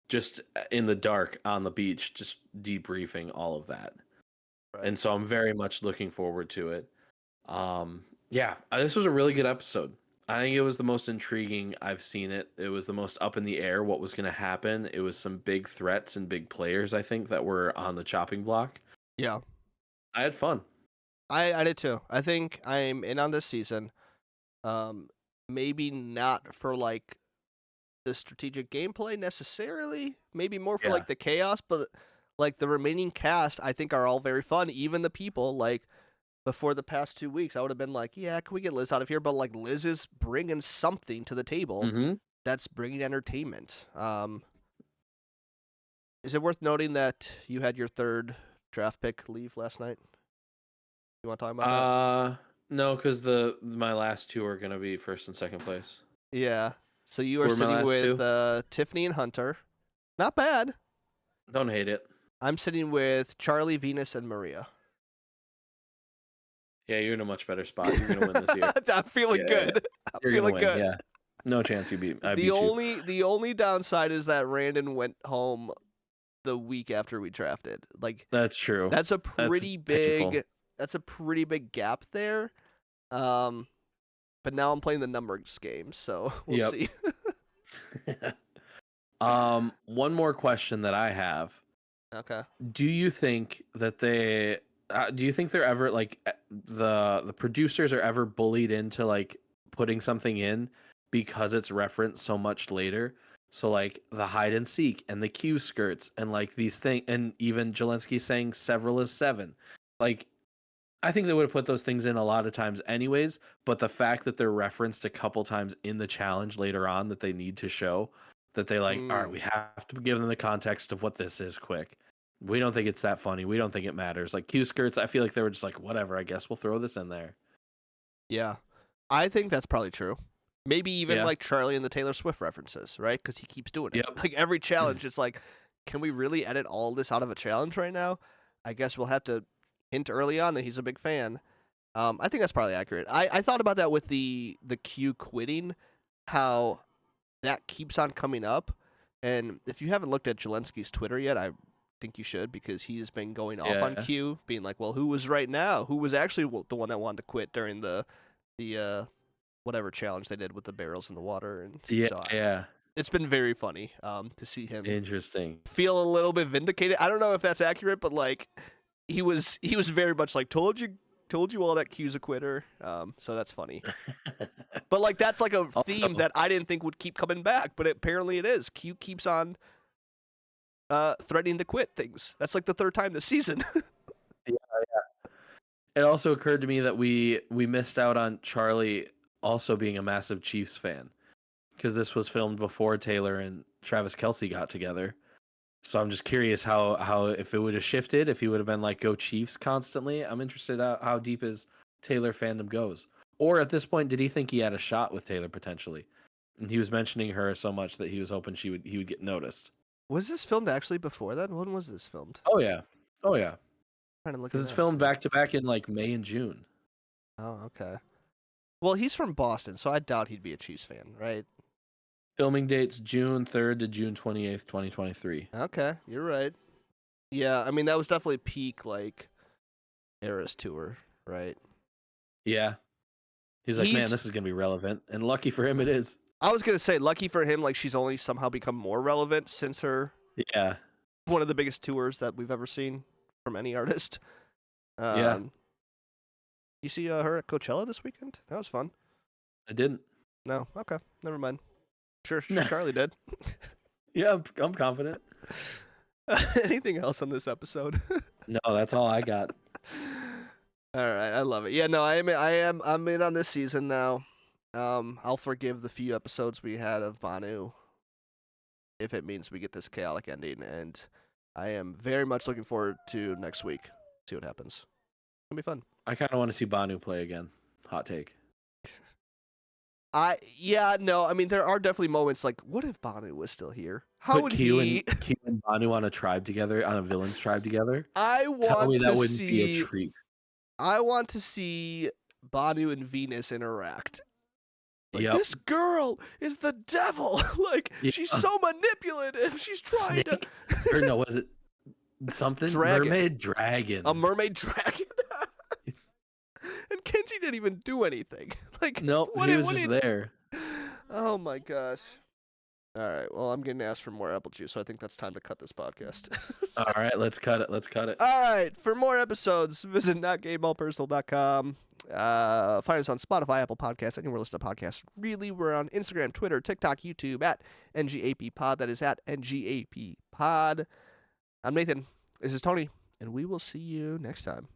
just in the dark on the beach, just debriefing all of that. Right. And so I'm very much looking forward to it. Yeah, this was a really good episode. I think it was the most intriguing I've seen it. It was the most up in the air what was going to happen. It was some big threats and big players, I think, that were on the chopping block. Yeah. I had fun. I did too. I think I'm in on this season. Maybe not for like the strategic gameplay necessarily. Maybe more for like the chaos, but like the remaining cast, I think are all very fun. Even the people like before the past 2 weeks, I would have been like, yeah, can we get Liz out of here? But like Liz is bringing something to the table that's bringing entertainment. Is it worth noting that you had your 3rd draft pick leave last night? You want to talk about that? No, because my last 2 are gonna be 1st and 2nd place. Yeah. So you are Who are my sitting last with Tiffany and Hunter. Not bad. Don't hate it. I'm sitting with Charlie, Venus, and Maria. Yeah, you're in a much better spot. You're gonna win this year. I'm feeling good. I'm You're feeling gonna win. good. Yeah. No chance you beat. I beat you. The only downside is that Randon went home the week after we drafted. Like that's true. That's a pretty big. Painful. That's a pretty big gap there. but now I'm playing the numbers game, so we'll Yep. see. One more question that I have. Okay. Do you think that do you think they're ever like the producers are ever bullied into like putting something in because it's referenced so much later? So like the hide and seek and the Q skirts and like these things, and even Jelensky saying several is 7. Like I think they would have put those things in a lot of times anyways, but the fact that they're referenced a couple times in the challenge later on that they need to show that they like, all right, we have to give them the context of what this is quick. We don't think it's that funny. We don't think it matters. Like Q skirts, I feel like they were just like, whatever, I guess we'll throw this in there. Yeah. I think that's probably true. Maybe even Yeah. like Charlie and the Taylor Swift references, right? Because he keeps doing it. Yep. Like every challenge, it's like, can we really edit all this out of a challenge right now? I guess we'll have to hint early on that he's a big fan. I think that's probably accurate. I thought about that with the Q quitting, how that keeps on coming up. And if you haven't looked at Jelensky's Twitter yet, I think you should, because he's been going off on Yeah. Q, being like, well, who was right now? Who was actually the one that wanted to quit during the whatever challenge they did with the barrels in the water? And Yeah. so Yeah. it's been very funny to see him Interesting. feel a little bit vindicated. I don't know if that's accurate, but like he was very much like, told you all that Q's a quitter. So that's funny. But like that's like a theme Also- that I didn't think would keep coming back, but apparently it is. Q keeps on threatening to quit things. That's like the 3rd time this season. It also occurred to me that we missed out on Charlie also being a massive Chiefs fan, because this was filmed before Taylor and Travis Kelce got together. So I'm just curious how if it would have shifted, if he would have been like go Chiefs constantly. I'm interested how deep his Taylor fandom goes. Or at this point, did he think he had a shot with Taylor potentially? And he was mentioning her so much that he was hoping he would get noticed. Was this filmed actually before then? When was this filmed? Oh yeah. Trying to look Because it it's up, filmed so- back to back in like May and June. Oh, okay. Well, he's from Boston, so I doubt he'd be a Chiefs fan, right? Filming dates June 3rd to June 28th, 2023. Okay, you're right. Yeah, I mean that was definitely peak like Eras tour, right? Yeah. He's like, man, He's- this is gonna be relevant, and lucky for him, it is. I was gonna say, lucky for him, like she's only somehow become more relevant since her Yeah. one of the biggest tours that we've ever seen from any artist. Yeah. You see her at Coachella this weekend? That was fun. I didn't. No, okay, never mind. Sure, Charlie did. Yeah, I'm confident. Anything else on this episode? No, that's all I got. All right, I love it. Yeah, no, I'm in on this season now. I'll forgive the few episodes we had of Banu if it means we get this chaotic ending, and I am very much looking forward to next week. See what happens. It's gonna be fun. I kind of want to see Banu play again. Hot take. I mean there are definitely moments like, what if Banu was still here? How Put would Q he? Q and Banu on a tribe together, on a villains tribe together. I Tell want me that to wouldn't be a see. treat. I want to see Banu and Venus interact. Like, Yep. this girl is the devil. Like, Yeah. she's so manipulative. She's trying to. Snake? Or no, was it something? Dragon. Mermaid dragon. A mermaid dragon. And Kenzie didn't even do anything. Like, Nope, what he did- was what just did- there. Oh my gosh. All right. Well, I'm getting asked for more apple juice, so I think that's time to cut this podcast. All right, let's cut it. All right. For more episodes, visit notgameballpersonal.com. Find us on Spotify, Apple Podcasts, anywhere listen to podcasts. Really, we're on Instagram, Twitter, TikTok, YouTube at NGAPPod. That is at NGAPPod. I'm Nathan. This is Tony, and we will see you next time.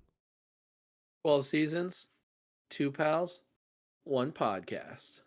12 seasons, 2 pals, 1 podcast.